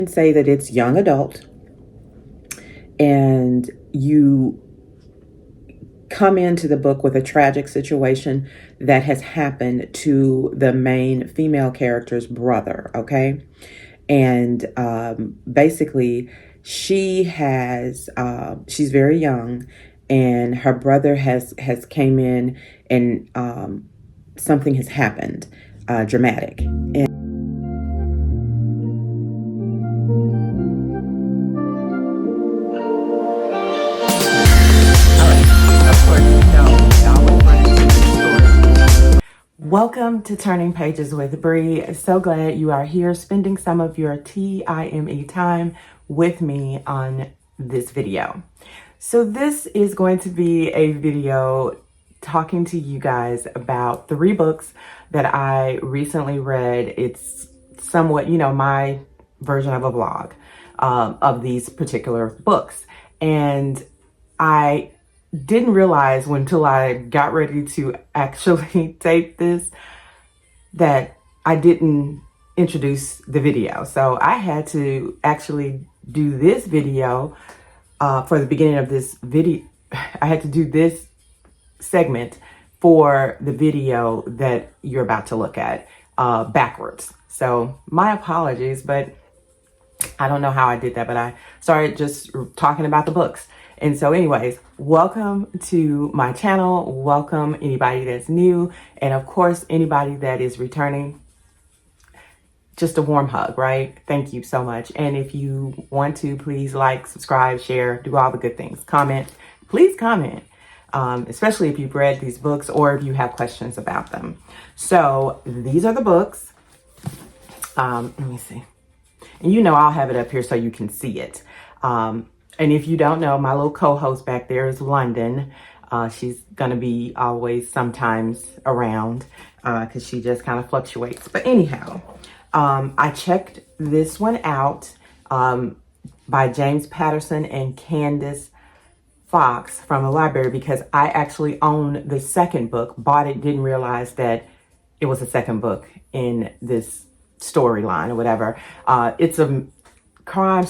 can say that it's young adult, and you come into the book with a tragic situation that has happened to the main female character's brother, okay? And basically, she's very young, and her brother has came in, and something has happened, dramatic. And welcome to Turning Pages with Bree. So glad you are here spending some of your TIME time with me on this video. So this is going to be a video talking to you guys about 3 books that I recently read. It's somewhat, my version of a vlog of these particular books. And I didn't realize until I got ready to actually tape this that I didn't introduce the video. So I had to actually do this video for the beginning of this video. I had to do this segment for the video that you're about to look at backwards. So my apologies, but I don't know how I did that, but I started just talking about the books. And so anyways, welcome to my channel. Welcome anybody that's new. And of course, anybody that is returning, just a warm hug, right? Thank you so much. And if you want to, please like, subscribe, share, do all the good things. Comment, please comment, especially if you've read these books or if you have questions about them. So these are the books. Let me see. And I'll have it up here so you can see it. And if you don't know, my little co-host back there is London. She's going to be always sometimes around because she just kind of fluctuates. But anyhow, I checked this one out by James Patterson and Candice Fox from the library because I actually own the second book, bought it, didn't realize that it was a second book in this storyline or whatever. It's a crime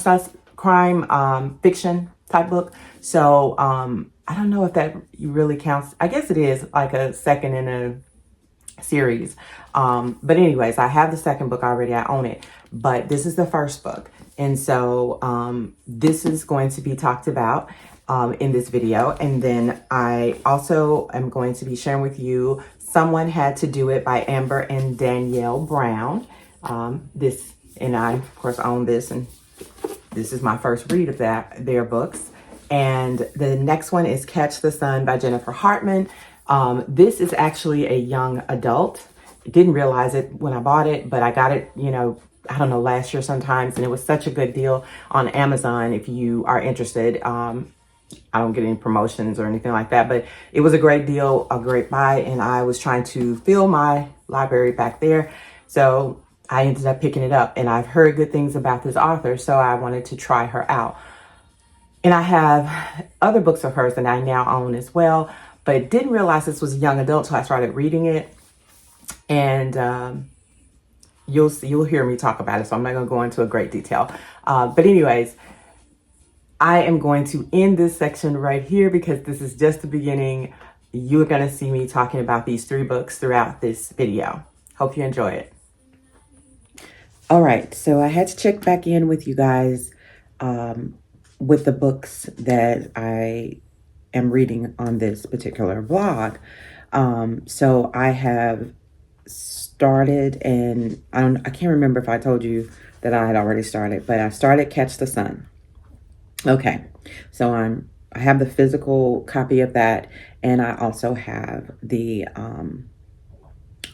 fiction type book. So I don't know if that really counts. I guess it is like a second in a series. But anyways, I have the second book already. I own it. But this is the first book. And so this is going to be talked about in this video. And then I also am going to be sharing with you Someone Had to Do It by Amber and Danielle Brown. And I, of course, own this, and this is my first read of their books. And the next one is Catch the Sun by Jennifer Hartmann. This is actually a young adult. I didn't realize it when I bought it, but I got it, I don't know, last year sometimes. And it was such a good deal on Amazon if you are interested. I don't get any promotions or anything like that, but it was a great deal, a great buy. And I was trying to fill my library back there. So I ended up picking it up, and I've heard good things about this author, so I wanted to try her out. And I have other books of hers that I now own as well, but didn't realize this was young adult until I started reading it. And you'll hear me talk about it, so I'm not going to go into a great detail. But anyways, I am going to end this section right here because this is just the beginning. You're going to see me talking about these 3 books throughout this video. Hope you enjoy it. All right, so I had to check back in with you guys with the books that I am reading on this particular vlog. So I have started, and I can't remember if I told you that I had already started, but I started Catch the Sun. Okay, so I have the physical copy of that, and I also have the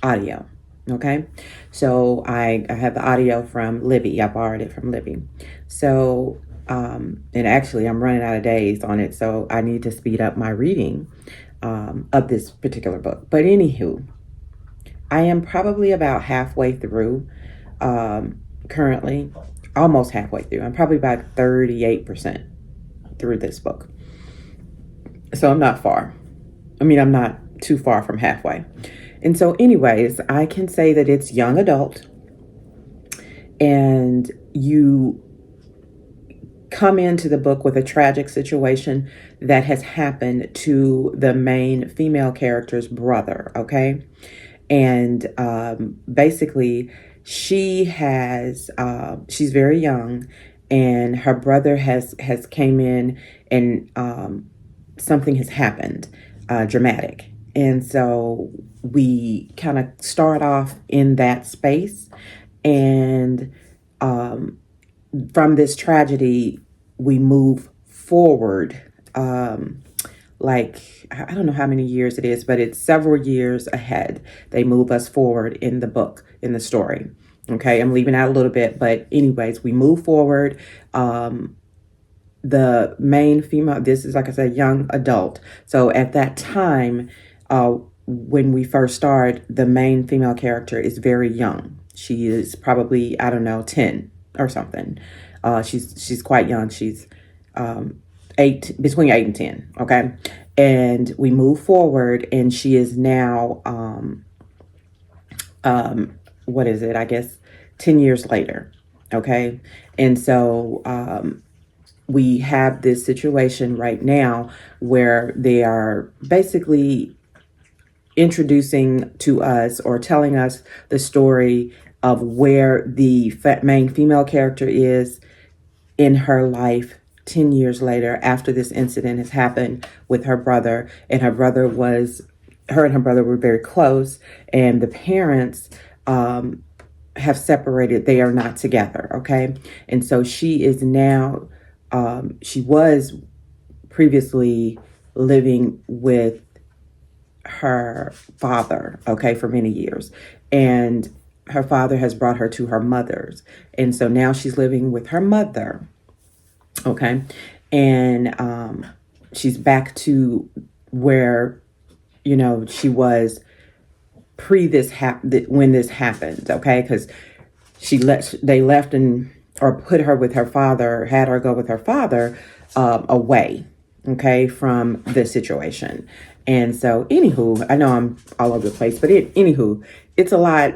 audio. Okay, so I have the audio from Libby. I borrowed it from Libby. So, and actually I'm running out of days on it, so I need to speed up my reading of this particular book. But anywho, I am probably about halfway through currently, almost halfway through. I'm probably about 38% through this book. So I'm not far. I'm not too far from halfway. And so anyways, I can say that it's young adult, and you come into the book with a tragic situation that has happened to the main female character's brother, okay? And basically, she's very young, and her brother has came in, and something has happened, dramatic. And so we kind of start off in that space, and from this tragedy, we move forward. Like, I don't know how many years it is, but it's several years ahead. They move us forward in the book, in the story. Okay, I'm leaving out a little bit, but anyways, we move forward. The main female, this is, like I said, young adult. So at that time, when we first start, the main female character is very young. She is probably, I don't know, 10 or something. She's quite young. She's between 8 and 10. Okay. And we move forward, and she is now, what is it? I guess 10 years later. Okay. And so, we have this situation right now where they are basically introducing to us or telling us the story of where the main female character is in her life 10 years later, after this incident has happened with her brother. And her and her brother were very close, and the parents have separated. They are not together, okay? And so she is now, she was previously living with her father, okay, for many years. And her father has brought her to her mother's. And so now she's living with her mother, okay? And she's back to where, she was when this happened, okay? Because they left or put her with her father, had her go with her father away, okay, from the situation. And so, anywho, I know I'm all over the place, but anywho, it's a lot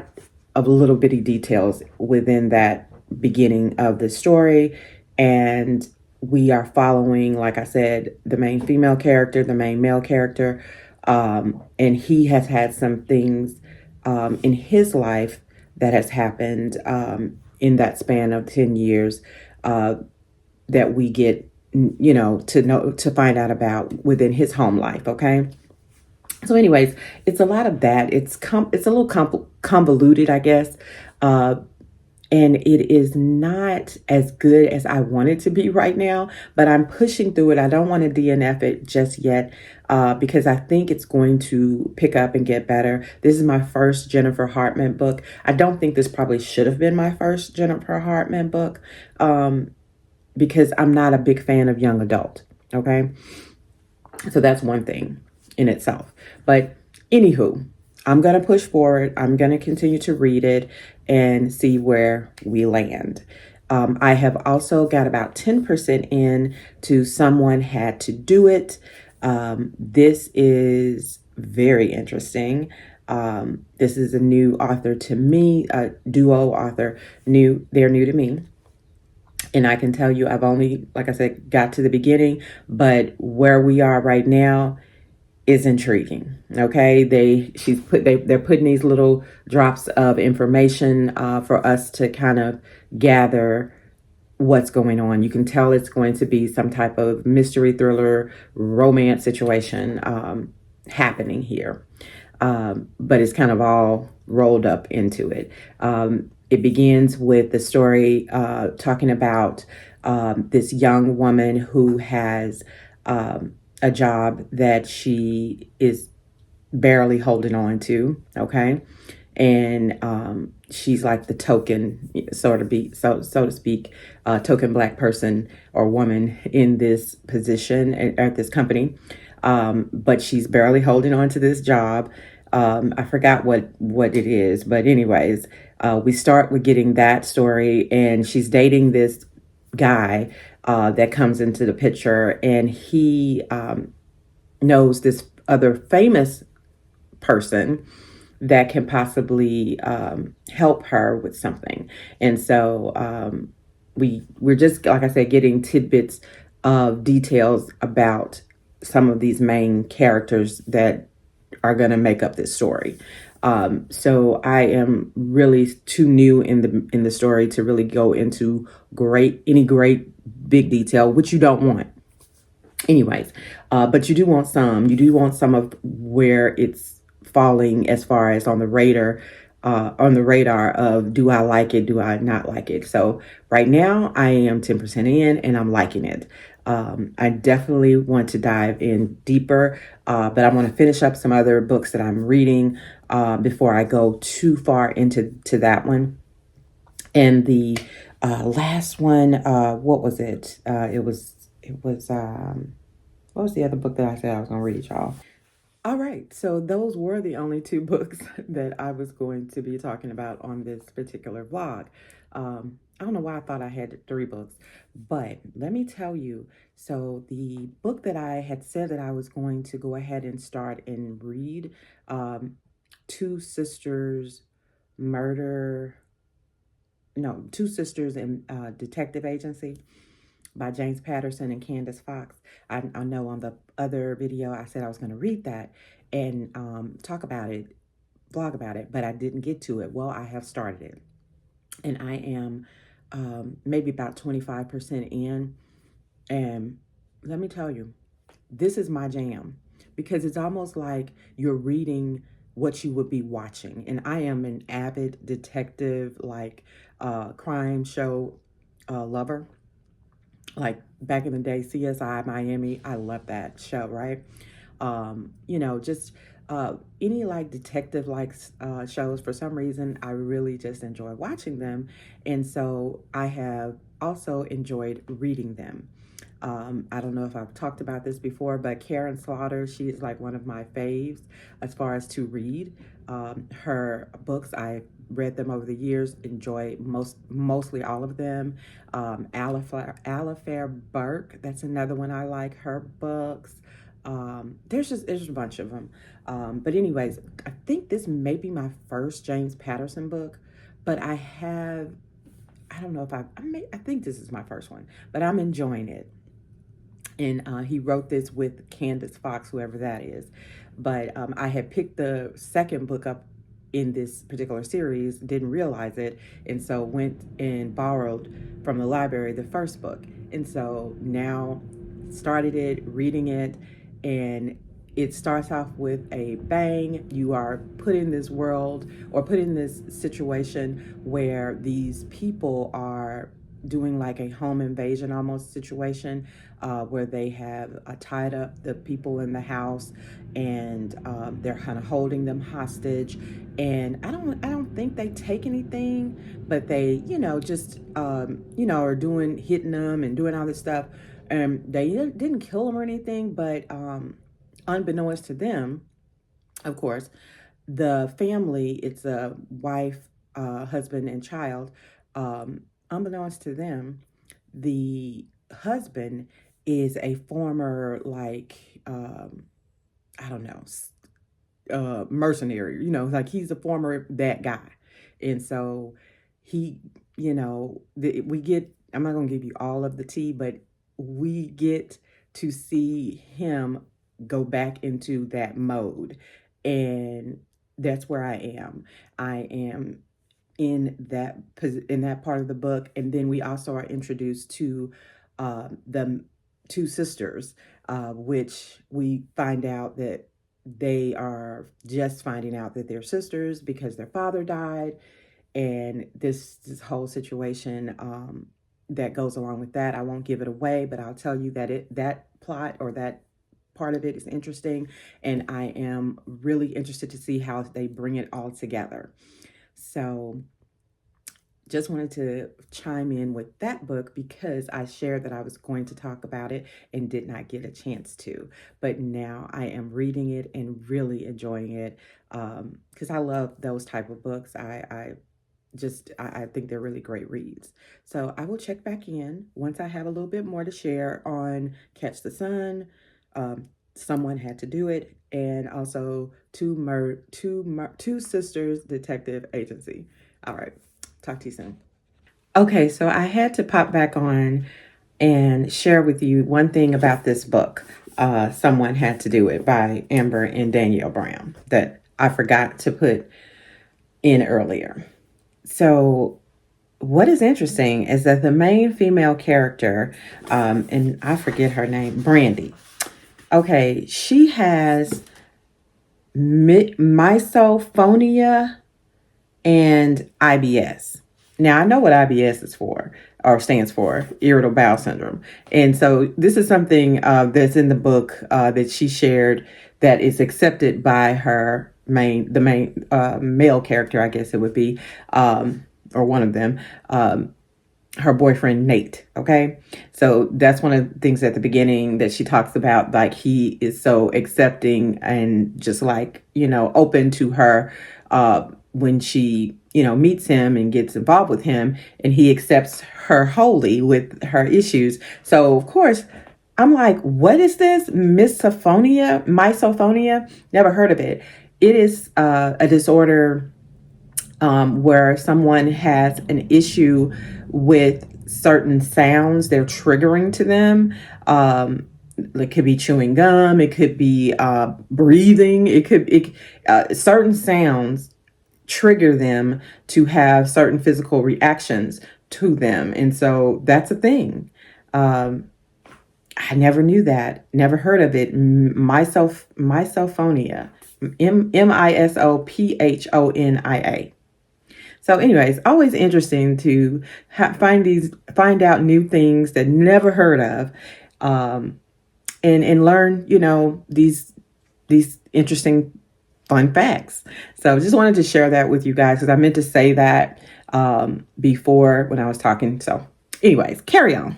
of little bitty details within that beginning of the story. And we are following, like I said, the main female character, the main male character, and he has had some things in his life that has happened in that span of 10 years that we get, to find out about within his home life, okay? So anyways, it's a lot of that. It's a little convoluted, I guess. And it is not as good as I want it to be right now, but I'm pushing through it. I don't want to DNF it just yet because I think it's going to pick up and get better. This is my first Jennifer Hartmann book. I don't think this probably should have been my first Jennifer Hartmann book because I'm not a big fan of young adult, okay? So that's one thing in itself. But anywho, I'm going to push forward. I'm going to continue to read it and see where we land. I have also got about 10% in to Someone Had to Do It. This is very interesting. This is a new author to me, a duo author. They're new to me. And I can tell you, I've only, like I said, got to the beginning, but where we are right now is intriguing. Okay, they're putting these little drops of information for us to kind of gather what's going on. You can tell it's going to be some type of mystery thriller romance situation happening here, but it's kind of all rolled up into it. It begins with the story talking about this young woman who has a job that she is barely holding on to, okay? And she's like the token, so to speak, token Black person or woman in this position at this company. But she's barely holding on to this job. I forgot what it is, but anyways, we start with getting that story, and she's dating this guy that comes into the picture, and he knows this other famous person that can possibly help her with something. And so we're just, like I said, getting tidbits of details about some of these main characters that are going to make up this story. So I am really too new in the story to really go into any great big detail, which you don't want. Anyways, but you do want some of where it's falling as far as on the radar of, do I like it, do I not like it. So right now I am 10% in and I'm liking it. I definitely want to dive in deeper, but I want to finish up some other books that I'm reading before I go too far into that one. And the last one, what was it? What was the other book that I said I was going to read, y'all? All right, so those were the only two books that I was going to be talking about on this particular vlog. I don't know why I thought I had three books, but let me tell you. So the book that I had said that I was going to go ahead and start and read, Two Sisters Murder, no, Two Sisters in Detective Agency by James Patterson and Candice Fox. I know on the other video I said I was going to read that and talk about it, blog about it, but I didn't get to it. Well, I have started it, and I am maybe about 25% in. And let me tell you, this is my jam, because it's almost like you're reading what you would be watching. And I am an avid detective, like crime show lover. Like back in the day, CSI Miami, I love that show, right? Just any like detective like shows. For some reason, I really just enjoy watching them, and so I have also enjoyed reading them. I don't know if I've talked about this before, but Karen Slaughter, she is like one of my faves as far as to read. Her books, I read them over the years, enjoy mostly all of them. Alifair Burke, that's another one I like, her books. There's a bunch of them. But anyways, I think this may be my first James Patterson book, but I don't know if I think this is my first one, but I'm enjoying it. And he wrote this with Candice Fox, whoever that is. But I had picked the second book up in this particular series, didn't realize it, and so went and borrowed from the library the first book. And so now started it, reading it, and it starts off with a bang. You are put in this world, or put in this situation where these people are doing like a home invasion almost situation, where they have tied up the people in the house, and they're kind of holding them hostage. And I don't think they take anything, but they just are hitting them and doing all this stuff. And they didn't kill them or anything, but unbeknownst to them, of course, the family, it's a wife, husband, and child. Unbeknownst to them, the husband is a former, like, I don't know, mercenary, like he's a former that guy. And so he, we get, I'm not going to give you all of the tea, but we get to see him go back into that mode. And that's where I am. I am in that part of the book. And then we also are introduced to the two sisters, which we find out that they are just finding out that they're sisters because their father died. And this whole situation that goes along with that, I won't give it away, but I'll tell you that that plot, or that part of it, is interesting, and I am really interested to see how they bring it all together. So just wanted to chime in with that book because I shared that I was going to talk about it and did not get a chance to. But now I am reading it and really enjoying it, because I love those type of books. I think they're really great reads. So I will check back in once I have a little bit more to share on Catch the Sun, Someone Had to Do It, and also Two Sisters Detective Agency. All right. Talk to you soon. Okay, so I had to pop back on and share with you one thing about this book. Someone Had to Do It by Amber and Danielle Brown that I forgot to put in earlier. So, what is interesting is that the main female character, and I forget her name, Brandy. Okay, she has misophonia and IBS. Now, I know what IBS is for, or stands for, irritable bowel syndrome. And so this is something that's in the book that she shared that is accepted by the main male character, I guess it would be, or one of them, her boyfriend, Nate. Okay. So that's one of the things at the beginning that she talks about, like he is so accepting and just like, open to her, when she, meets him and gets involved with him, and he accepts her wholly with her issues. So of course, I'm like, what is this? Misophonia? Never heard of it. It is a disorder where someone has an issue with certain sounds, they're triggering to them. It could be chewing gum, it could be breathing, certain sounds trigger them to have certain physical reactions to them. And so that's a thing. I never knew that, never heard of it. Misophonia, Misophonia. So anyways, always interesting to find out new things that never heard of, and learn, these interesting, fun facts. So just wanted to share that with you guys because I meant to say that before when I was talking. So anyways, carry on.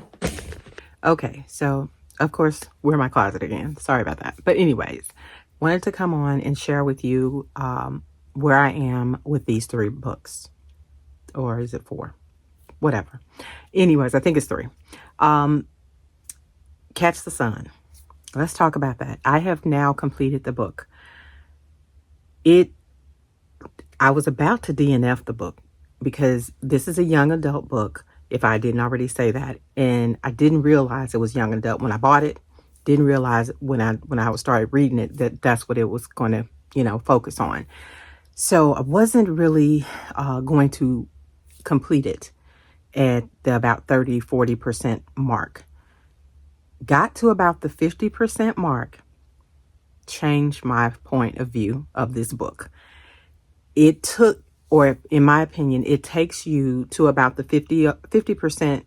Okay, so of course, we're in my closet again. Sorry about that. But anyways, wanted to come on and share with you where I am with these 3 books. Or is it 4? Whatever. Anyways, I think it's 3. Catch the Sun. Let's talk about that. I have now completed the book. I was about to DNF the book because this is a young adult book, if I didn't already say that. And I didn't realize it was young adult when I bought it. Didn't realize when I started reading it that that's what it was going to, focus on. So I wasn't really going to complete it at the about 30-40% mark. Got to about the 50% mark, changed my point of view of this book. It took, or in my opinion, it takes you to about the 50%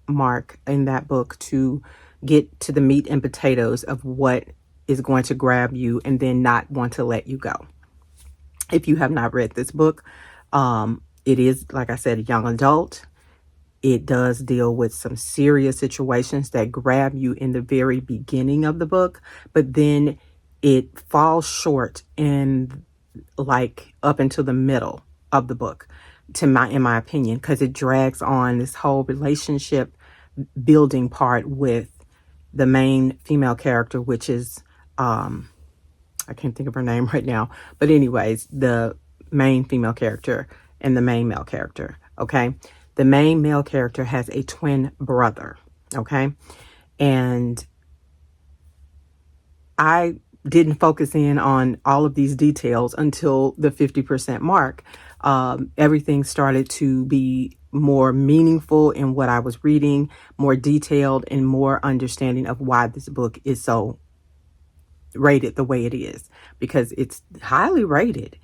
mark in that book to get to the meat and potatoes of what is going to grab you and then not want to let you go. If you have not read this book, it is, like I said, a young adult. It does deal with some serious situations that grab you in the very beginning of the book, but then it falls short in like up until the middle of the book, in my opinion, because it drags on this whole relationship building part with the main female character, which is I can't think of her name right now, but anyways, the main female character and the main male character. Okay, the main male character has a twin brother. Okay, and I didn't focus in on all of these details until the 50% mark. Everything started to be more meaningful in what I was reading, more detailed, and more understanding of why this book is so rated the way it is, because it's highly rated.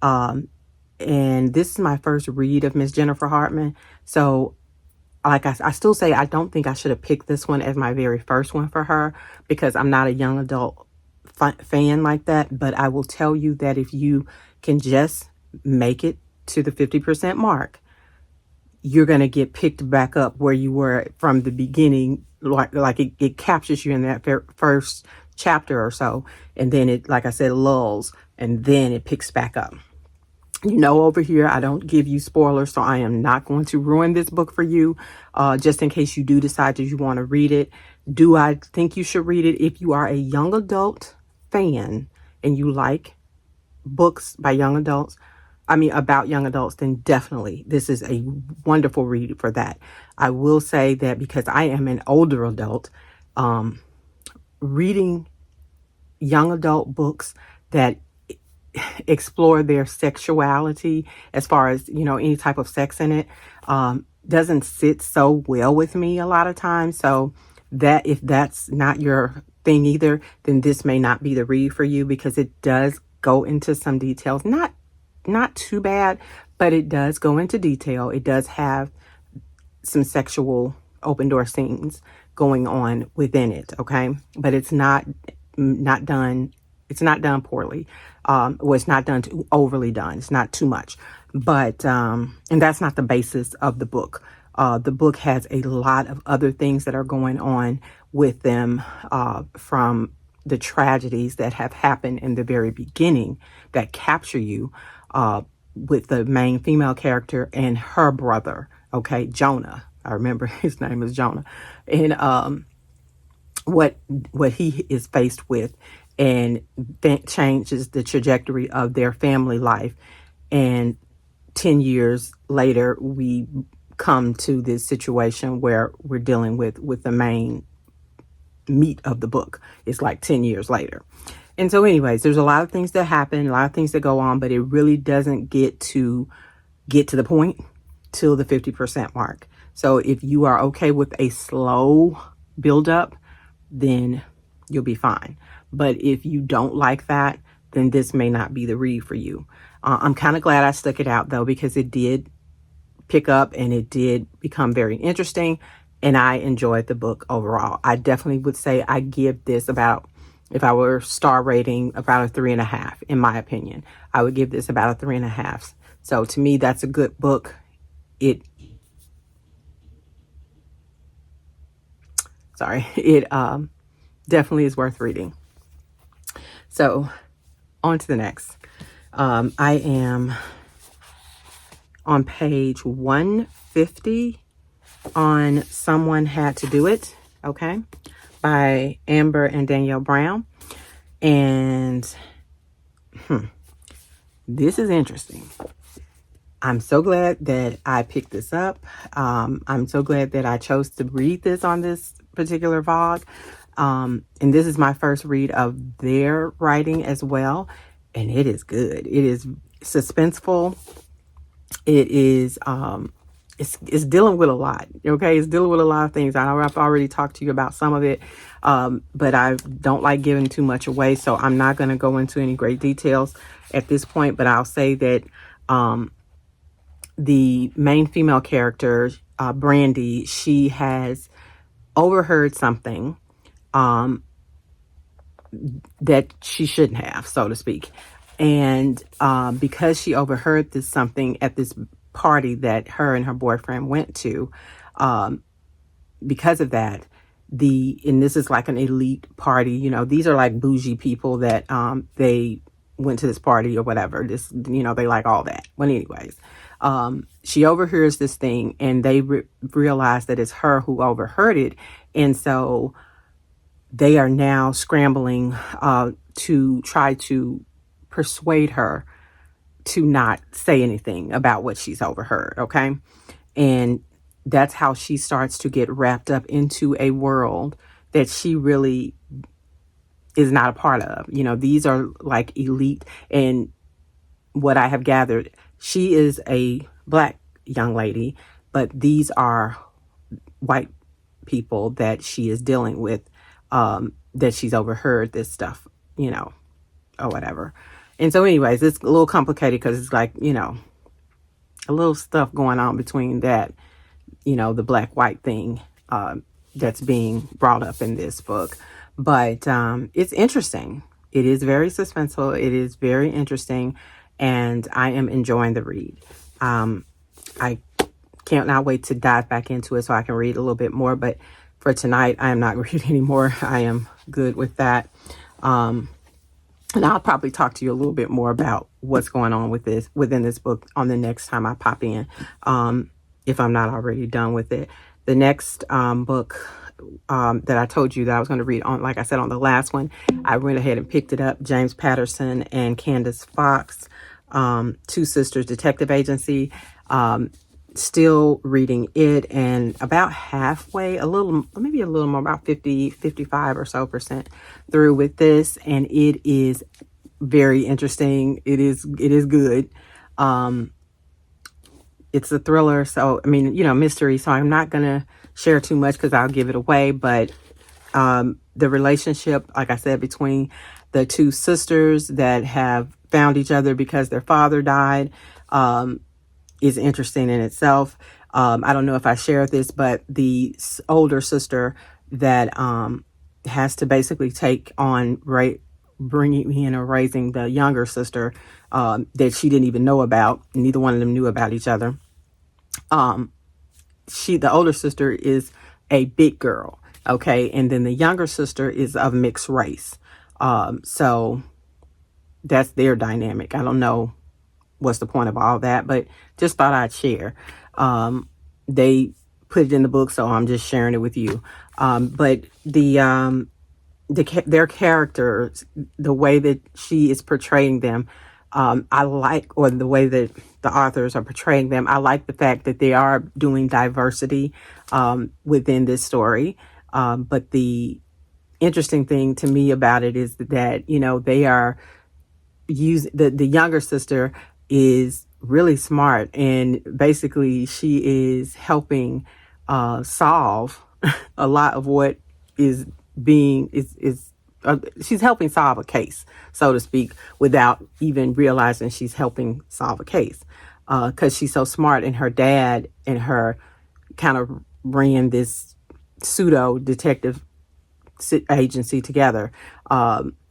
And this is my first read of Miss Jennifer Hartmann. So like I still say, I don't think I should have picked this one as my very first one for her because I'm not a young adult fan like that. But I will tell you that if you can just make it to the 50% mark, you're going to get picked back up where you were from the beginning. Like it captures you in that first chapter or so. And then it, like I said, lulls and then it picks back up. Over here, I don't give you spoilers, so I am not going to ruin this book for you, just in case you do decide that you want to read it. Do I think you should read it? If you are a young adult fan and you like books by young adults, about young adults, then definitely this is a wonderful read for that. I will say that because I am an older adult, reading young adult books that explore their sexuality, as far as, any type of sex in it, doesn't sit so well with me a lot of times. So that if that's not your thing either, then this may not be the read for you, because it does go into some details. Not too bad, but it does go into detail. It does have some sexual open door scenes going on within it. Okay. But it's not done. It's not done poorly. It's not done too overly done. It's not too much, but, and that's not the basis of the book. The book has a lot of other things that are going on with them, from the tragedies that have happened in the very beginning that capture you, with the main female character and her brother. Okay. Jonah. I remember his name is Jonah. And, what he is faced with, and that changes the trajectory of their family life. And 10 years later, we come to this situation where we're dealing with the main meat of the book. It's like 10 years later. And so anyways, there's a lot of things that happen, a lot of things that go on, but it really doesn't get to the point till the 50% mark. So if you are okay with a slow buildup, then you'll be fine. But if you don't like that, then this may not be the read for you. I'm kind of glad I stuck it out though, because it did pick up and it did become very interesting, and I enjoyed the book overall. I definitely would say I give this about, if I were star rating, about a 3.5, in my opinion. I would give this about a 3.5. So to me, that's a good book. It definitely is worth reading. So on to the next. I am on page 150 on Someone Had to Do It, okay, by Amber and Danielle Brown. And this is interesting. I'm so glad that I picked this up. I'm so glad that I chose to read this on this particular vlog. And this is my first read of their writing as well. And it is good. It is suspenseful. It is, it's dealing with a lot. Okay. It's dealing with a lot of things. I know I've already talked to you about some of it. But I don't like giving too much away. So I'm not going to go into any great details at this point, but I'll say that, the main female character, Brandy, she has overheard something that she shouldn't have, so to speak. And because she overheard this something at this party that her and her boyfriend went to, because of that, and this is like an elite party, these are like bougie people that they went to this party or whatever. This, they like all that. But anyways, she overhears this thing, and they realize that it's her who overheard it. And so they are now scrambling to try to persuade her to not say anything about what she's overheard. Okay. And that's how she starts to get wrapped up into a world that she really is not a part of. These are like elite. And what I have gathered, she is a Black young lady, but these are white people that she is dealing with, that she's overheard this stuff, or whatever. And so anyways, it's a little complicated because it's like, a little stuff going on between that, the Black-white thing, that's being brought up in this book. But it's interesting. It is very suspenseful. It is very interesting. And I am enjoying the read. I can't not wait to dive back into it so I can read a little bit more. But for tonight, I am not reading anymore. I am good with that. And I'll probably talk to you a little bit more about what's going on within this book on the next time I pop in, if I'm not already done with it. The next book that I told you that I was going to read on, like I said, on the last one, I went ahead and picked it up. James Patterson and Candice Fox. Two Sisters Detective Agency. Still reading it, and about halfway, maybe a little more, about 55 or so percent through with this, and it is very interesting. It is good. It's a thriller, so I mean, mystery, so I'm not gonna share too much because I'll give it away. But the relationship, like I said, between the two sisters that have found each other because their father died, is interesting in itself. I don't know if I shared this, but the older sister that has to basically take on bringing in or raising the younger sister that she didn't even know about. Neither one of them knew about each other. The older sister is a big girl, okay, and then the younger sister is of mixed race. So that's their dynamic. I don't know what's the point of all that, but just thought I'd share. They put it in the book, so I'm just sharing it with you. But their characters, the way that she is portraying them, I like, or the way that the authors are portraying them, I like the fact that they are doing diversity within this story. But the interesting thing to me about it is that, they are the younger sister is really smart, and basically she is helping solve a lot of what is she's helping solve a case, so to speak, without even realizing she's helping solve a case, because she's so smart. And her dad and her kind of ran this pseudo detective agency together.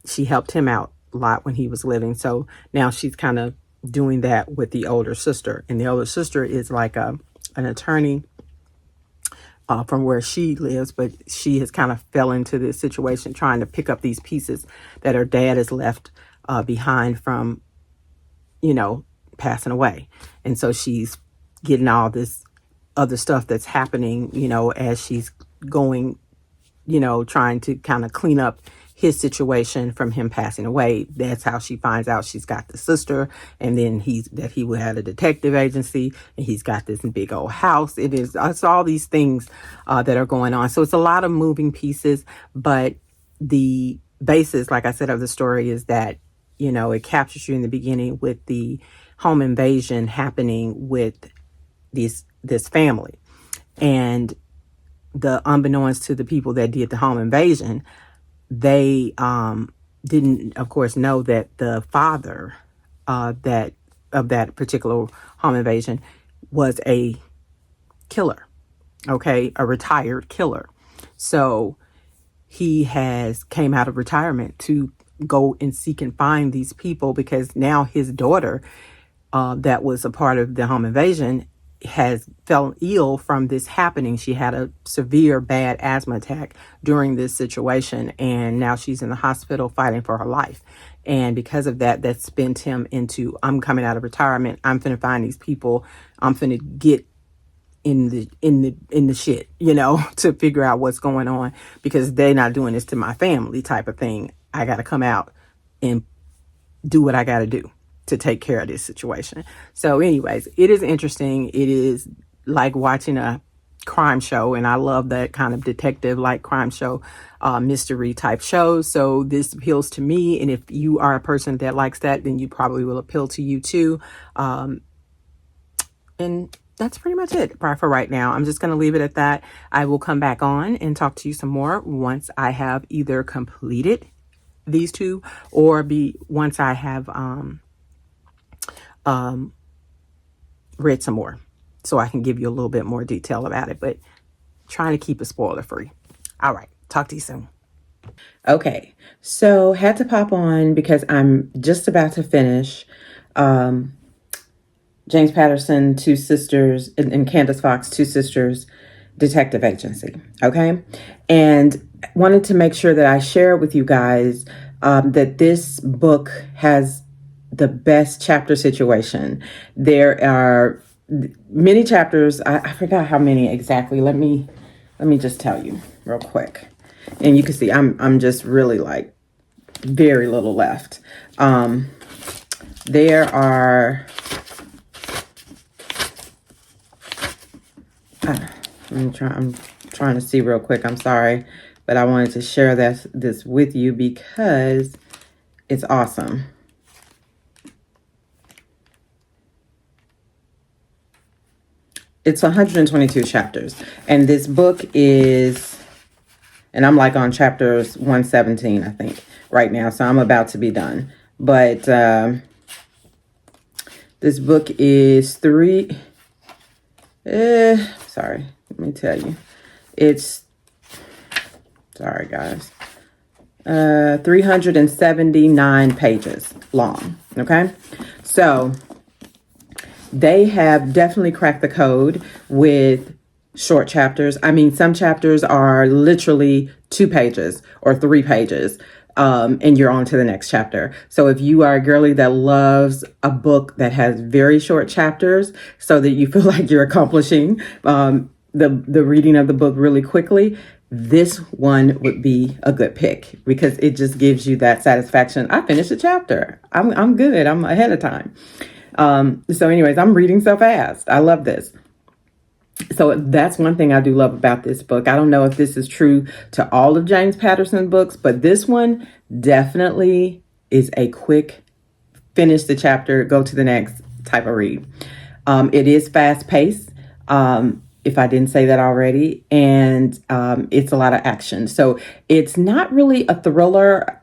She helped him out a lot when he was living, so now she's kind of doing that with the older sister. And the older sister is like an attorney from where she lives, but she has kind of fell into this situation trying to pick up these pieces that her dad has left behind from, passing away. And so she's getting all this other stuff that's happening, as she's going, trying to kind of clean up his situation from him passing away. That's how she finds out she's got the sister, and then he had a detective agency, and he's got this big old house. It's all these things that are going on. So it's a lot of moving pieces, but the basis, like I said, of the story is that, it captures you in the beginning with the home invasion happening with this family. And unbeknownst to the people that did the home invasion, they didn't, of course, know that the father of that particular home invasion was a killer, okay, a retired killer. So he came out of retirement to go and seek and find these people, because now his daughter, that was a part of the home invasion, fell ill from this happening. She had a severe bad asthma attack during this situation, and now she's in the hospital fighting for her life. And because of that spent him into, I'm coming out of retirement, I'm finna find these people, I'm finna get in the shit, to figure out what's going on, because they're not doing this to my family type of thing. I gotta come out and do what I gotta do to take care of this situation. So anyways, it is interesting. It is like watching a crime show, and I love that kind of detective like crime show, mystery type shows. So this appeals to me, and if you are a person that likes that, then you probably will appeal to you too. And that's pretty much it for right now. I'm just going to leave it at that. I will come back on and talk to you some more once I have either completed these two, or once I have read some more, so I can give you a little bit more detail about it, but trying to keep it spoiler free. All right. Talk to you soon. Okay. So had to pop on because I'm just about to finish James Patterson, Two Sisters, and Candice Fox, Two Sisters Detective Agency. Okay. And wanted to make sure that I share with you guys that this book has the best chapter situation. There are many chapters. I forgot how many exactly. Let me just tell you real quick. And you can see I'm just really like very little left. There are, I'm trying to see real quick. I'm sorry, but I wanted to share this with you because it's awesome. It's 122 chapters, and this book is, and I'm like on chapters 117, I think, right now. So I'm about to be done. But this book is sorry, let me tell you. It's, sorry guys, 379 pages long, okay? So they have definitely cracked the code with short chapters. I mean, some chapters are literally 2 pages or 3 pages, and you're on to the next chapter. So if you are a girly that loves a book that has very short chapters so that you feel like you're accomplishing the reading of the book really quickly, this one would be a good pick because it just gives you that satisfaction. I finished a chapter. I'm good. I'm ahead of time. So anyways, I'm reading so fast. I love this. So that's one thing I do love about this book. I don't know if this is true to all of James Patterson books, but this one definitely is a quick finish the chapter, go to the next type of read. It is fast paced. If I didn't say that already, and it's a lot of action. So it's not really a thriller.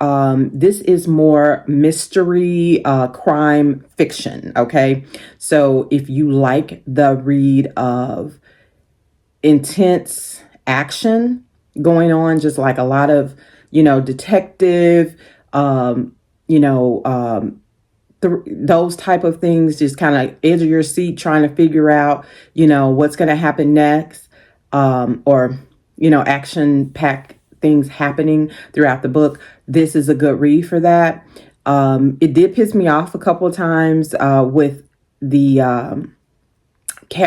This is more mystery, crime fiction, okay? So if you like the read of intense action going on, just like a lot of, detective, those type of things, just kind of edge of your seat trying to figure out, what's going to happen next, or, action packed things happening throughout the book. This is a good read for that. It did piss me off a couple of times with the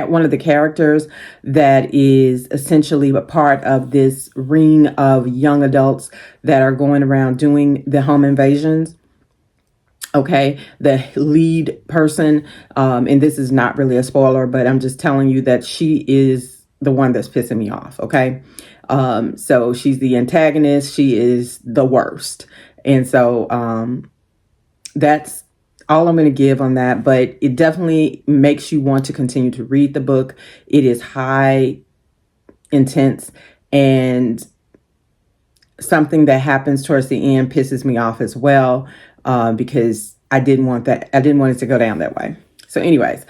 one of the characters that is essentially a part of this ring of young adults that are going around doing the home invasions. Okay, the lead person, and this is not really a spoiler, but I'm just telling you that she is the one that's pissing me off, okay? So she's the antagonist. She is the worst. And so that's all I'm going to give on that, but it definitely makes you want to continue to read the book. It is high intense, and something that happens towards the end pisses me off as well. Because I didn't want that. I didn't want it to go down that way. So anyways,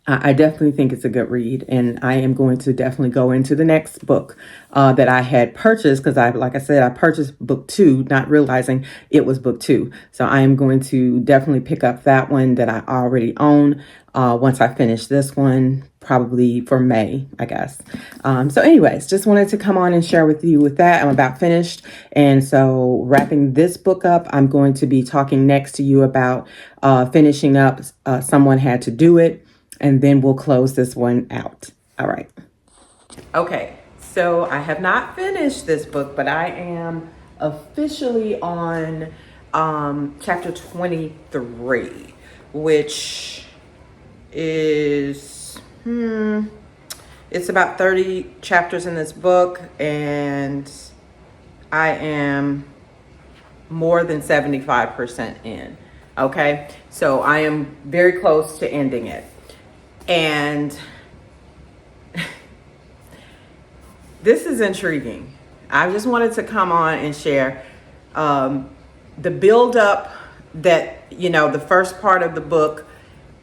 I definitely think it's a good read, and I am going to definitely go into the next book that I had purchased, because like I said, I purchased book 2, not realizing it was book 2. So I am going to definitely pick up that one that I already own once I finish this one, probably for May, I guess. So anyways, just wanted to come on and share with you with that. I'm about finished. And so wrapping this book up, I'm going to be talking next to you about finishing up Someone Had to Do It. And then we'll close this one out. All right. Okay, so I have not finished this book, but I am officially on chapter 23, which is, it's about 30 chapters in this book, and I am more than 75% in. Okay, so I am very close to ending it. And this is intriguing. I just wanted to come on and share the buildup that, the first part of the book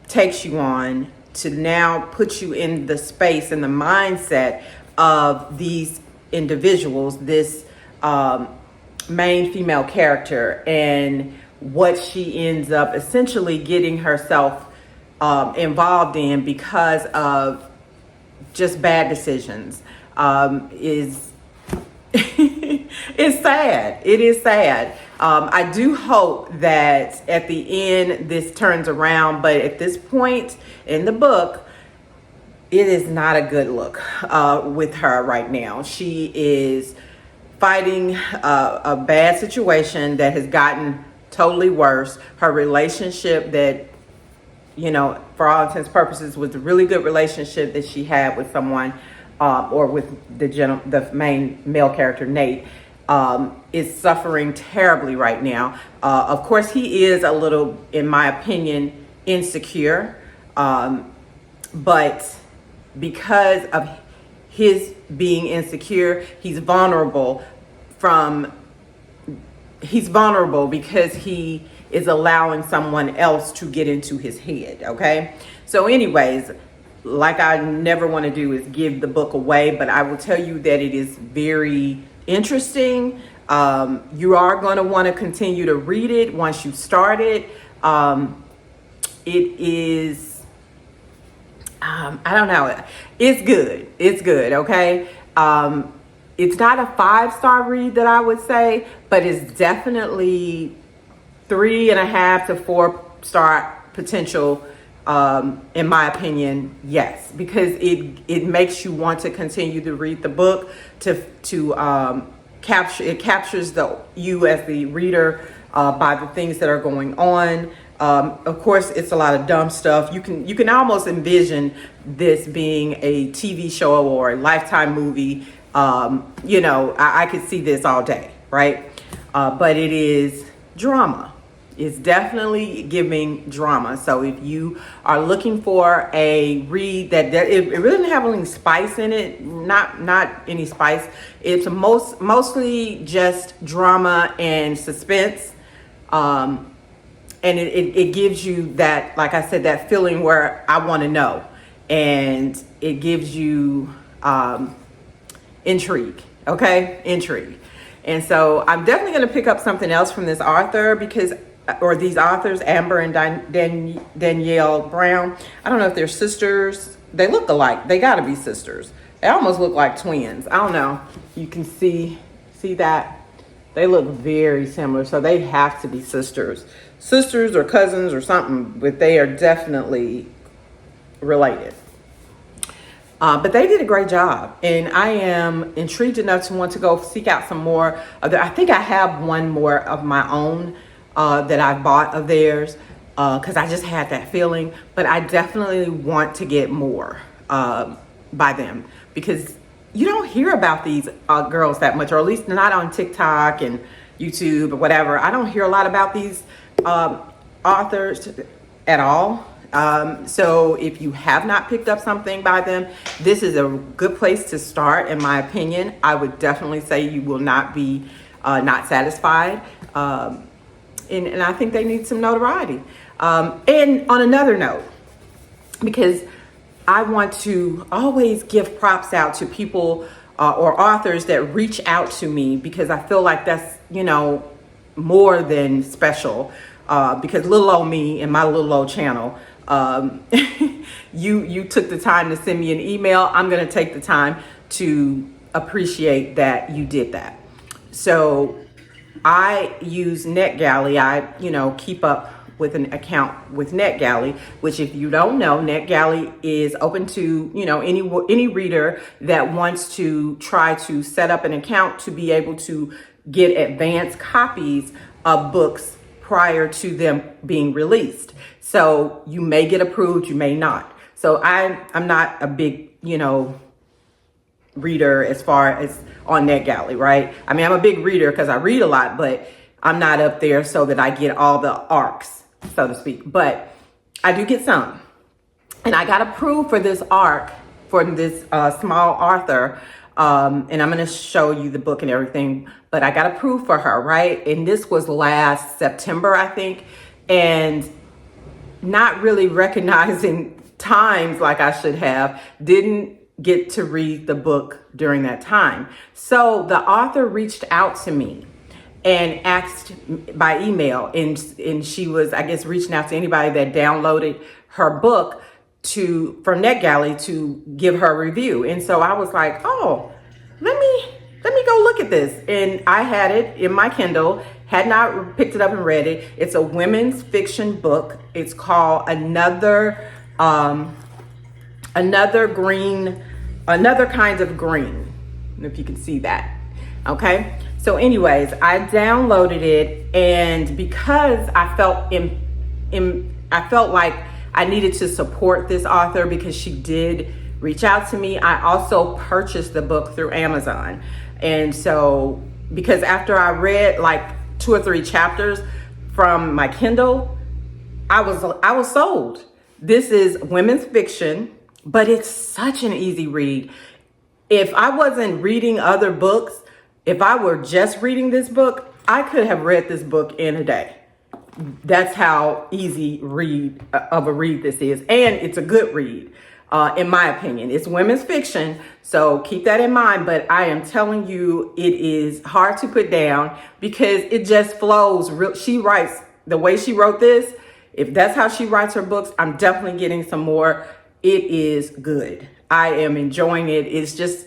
takes you on to now put you in the space and the mindset of these individuals, this main female character, and what she ends up essentially getting herself involved in because of just bad decisions, is it's sad. It is sad. I do hope that at the end this turns around, but at this point in the book, it is not a good look with her right now. She is fighting a bad situation that has gotten totally worse. Her relationship that, you know, for all intents and purposes, was a really good relationship that she had with someone, or with the main male character, Nate, is suffering terribly right now. Of course, he is a little, in my opinion, insecure, but because of his being insecure, he's vulnerable because he is allowing someone else to get into his head. Okay. So anyways, like I never want to do is give the book away, but I will tell you that it is very interesting. You are going to want to continue to read it once you start it. It is, I don't know. It's good. It's good. Okay. It's not a 5-star read that I would say, but it's definitely 3.5 to 4-star potential. In my opinion, yes, because it makes you want to continue to read the book, captures you as the reader, by the things that are going on. Of course, it's a lot of dumb stuff. You can almost envision this being a TV show or a Lifetime movie. You know, I could see this all day, right? But it is drama. It's definitely giving drama. So if you are looking for a read that it really doesn't have any spice in it, not any spice. It's mostly just drama and suspense. And it gives you that, like I said, that feeling where I want to know, and it gives you intrigue. Okay, intrigue. And so I'm definitely going to pick up something else from this author these authors, Amber and Danielle Brown. I don't know if they're sisters. They look alike. They got to be sisters. They almost look like twins. I don't know. You can see that. They look very similar. So they have to be sisters or cousins or something, but they are definitely related. But they did a great job, and I am intrigued enough to want to go seek out some more of I think I have one more of my own that I bought of theirs, because I just had that feeling. But I definitely want to get more by them, because you don't hear about these girls that much, or at least not on TikTok and YouTube or whatever. I don't hear a lot about these authors at all. So if you have not picked up something by them, this is a good place to start, in my opinion. I would definitely say you will not be not satisfied. And I think they need some notoriety. And on another note, because I want to always give props out to people or authors that reach out to me, because I feel like that's, you know, more than special. Because little old me and my little old channel, you took the time to send me an email. I'm going to take the time to appreciate that you did that. So I use NetGalley. I, keep up with an account with NetGalley, which, if you don't know, NetGalley is open to, any reader that wants to try to set up an account to be able to get advanced copies of books prior to them being released. So you may get approved, you may not. So I'm not a big, reader as far as on NetGalley, right? I mean, I'm a big reader because I read a lot, but I'm not up there so that I get all the arcs, so to speak. But I do get some. And I got approved for this arc, for this small author. And I'm going to show you the book and everything. But I got approved for her, right? And this was last September, I think. And not really recognizing times like I should have, didn't get to read the book during that time. So the author reached out to me and asked by email, and she was, I guess, reaching out to anybody that downloaded her book from NetGalley to give her a review. And so I was like, oh, let me go look at this. And I had it in my Kindle, had not picked it up and read it. It's a women's fiction book. It's called Another Kind of Green, if you can see that. Okay, so anyways, I downloaded it, and because I felt like I needed to support this author because she did reach out to me, I also purchased the book through Amazon. And so because after I read like 2 or 3 chapters from my Kindle, I was sold. This is women's fiction, but it's such an easy read. If I wasn't reading other books, if I were just reading this book, I could have read this book in a day. That's how easy of a read this is. And it's a good read, in my opinion. It's women's fiction, so keep that in mind. But I am telling you, it is hard to put down because it just flows. She writes the way she wrote this. If that's how she writes her books, I'm definitely getting some more. It is good. I am enjoying it. It's just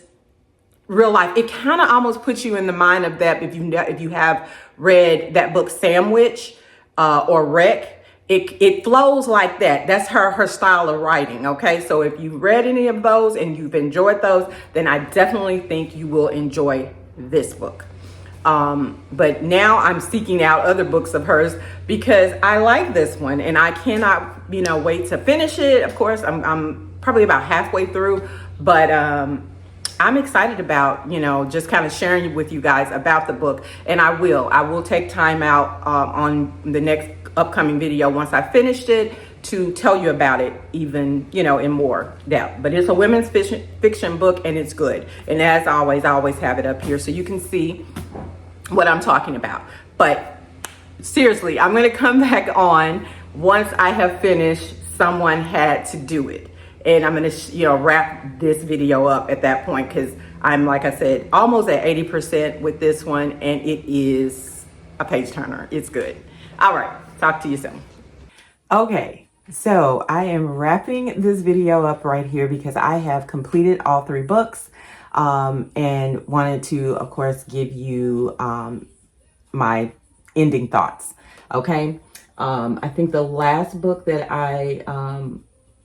real life. It kind of almost puts you in the mind of that if you have read that book Sandwich or Wreck. It flows like that. That's her style of writing. Okay, so if you've read any of those and you've enjoyed those, then I definitely think you will enjoy this book. But now I'm seeking out other books of hers because I like this one and I cannot, wait to finish it. Of course, I'm probably about halfway through, but I'm excited about, just kind of sharing with you guys about the book. And I will take time out on the next upcoming video once I finished it to tell you about it even, in more depth. But it's a women's fiction book and it's good. And as always, I always have it up here so you can see what I'm talking about. But seriously, I'm going to come back on once I have finished Someone Had to Do It. And I'm going to, wrap this video up at that point because I'm, like I said, almost at 80% with this one. And it is a page turner. It's good. All right. Talk to you soon. Okay. So I am wrapping this video up right here because I have completed all 3 books and wanted to, of course, give you my ending thoughts. Okay. I think the last book that I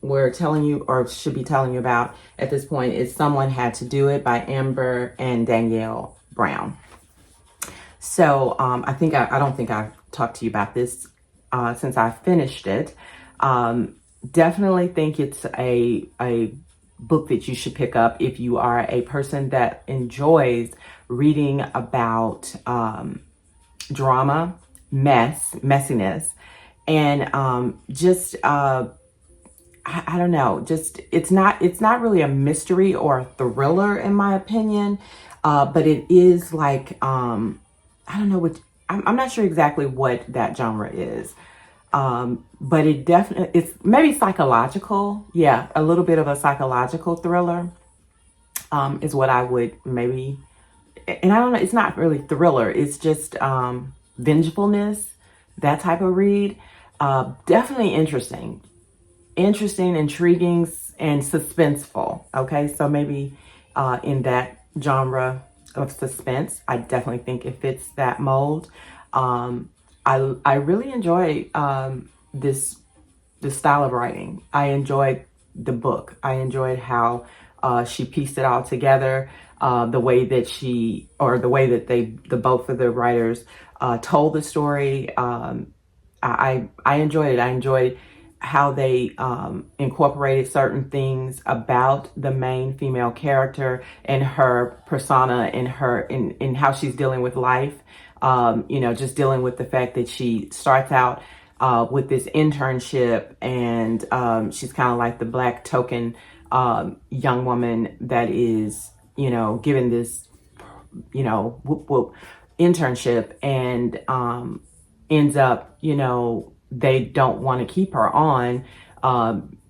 we're telling you or should be telling you about at this point is Someone Had to Do It by Amber and Danielle Brown. So I don't think I've talked to you about this since I finished it. Definitely think it's a book that you should pick up if you are a person that enjoys reading about drama, messiness, and just I don't know, just it's not really a mystery or a thriller in my opinion, but it is like I don't know what I'm not sure exactly what that genre is, but it's maybe psychological. Yeah, a little bit of a psychological thriller is what I would maybe, and I don't know, it's not really thriller. It's just vengefulness, that type of read. Definitely interesting, intriguing, and suspenseful. Okay, so maybe in that genre of suspense, I definitely think it fits that mold. I really enjoy this style of writing. I enjoyed the book. I enjoyed how she pieced it all together. The way that the both of the writers told the story. I enjoyed it. I enjoyed how they incorporated certain things about the main female character and her persona and in how she's dealing with life. Just dealing with the fact that she starts out with this internship and she's kind of like the black token young woman that is, given this, whoop whoop internship and ends up, they don't want to keep her on.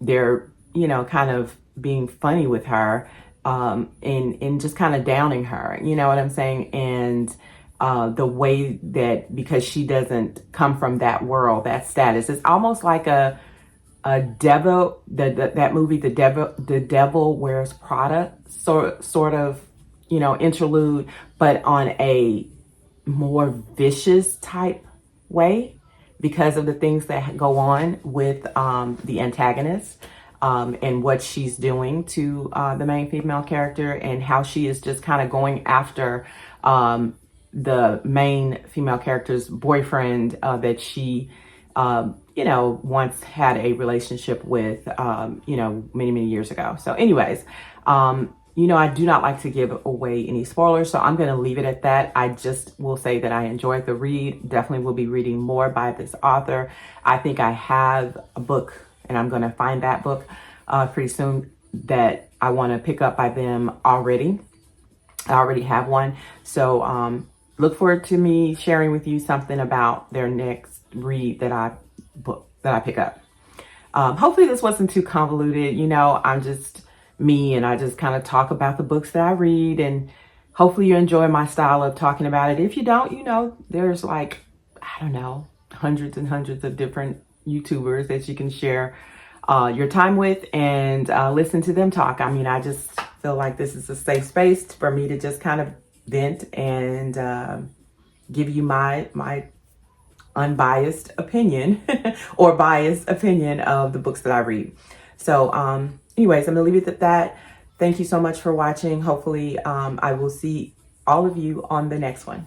They're, kind of being funny with her and just kind of downing her, you know what I'm saying? And the way that, because she doesn't come from that world, that status, it's almost like a devil, that movie, The Devil Wears Prada, sort of, interlude, but on a more vicious type way because of the things that go on with the antagonist. and what she's doing to the main female character, and how she is just kind of going after the main female character's boyfriend that she, once had a relationship with, many, many years ago. So anyways, I do not like to give away any spoilers, so I'm going to leave it at that. I just will say that I enjoyed the read. Definitely will be reading more by this author. I think I have a book, and I'm going to find that book pretty soon, that I want to pick up by them already. I already have one. So look forward to me sharing with you something about their next read that I pick up. Hopefully this wasn't too convoluted. I'm just me, and I just kind of talk about the books that I read, and hopefully you enjoy my style of talking about it. If you don't, there's hundreds and hundreds of different YouTubers that you can share your time with and listen to them talk. I just feel like this is a safe space for me to just kind of vent and give you my unbiased opinion or biased opinion of the books that I read. So anyways, I'm gonna leave it at that. Thank you so much for watching. Hopefully I will see all of you on the next one.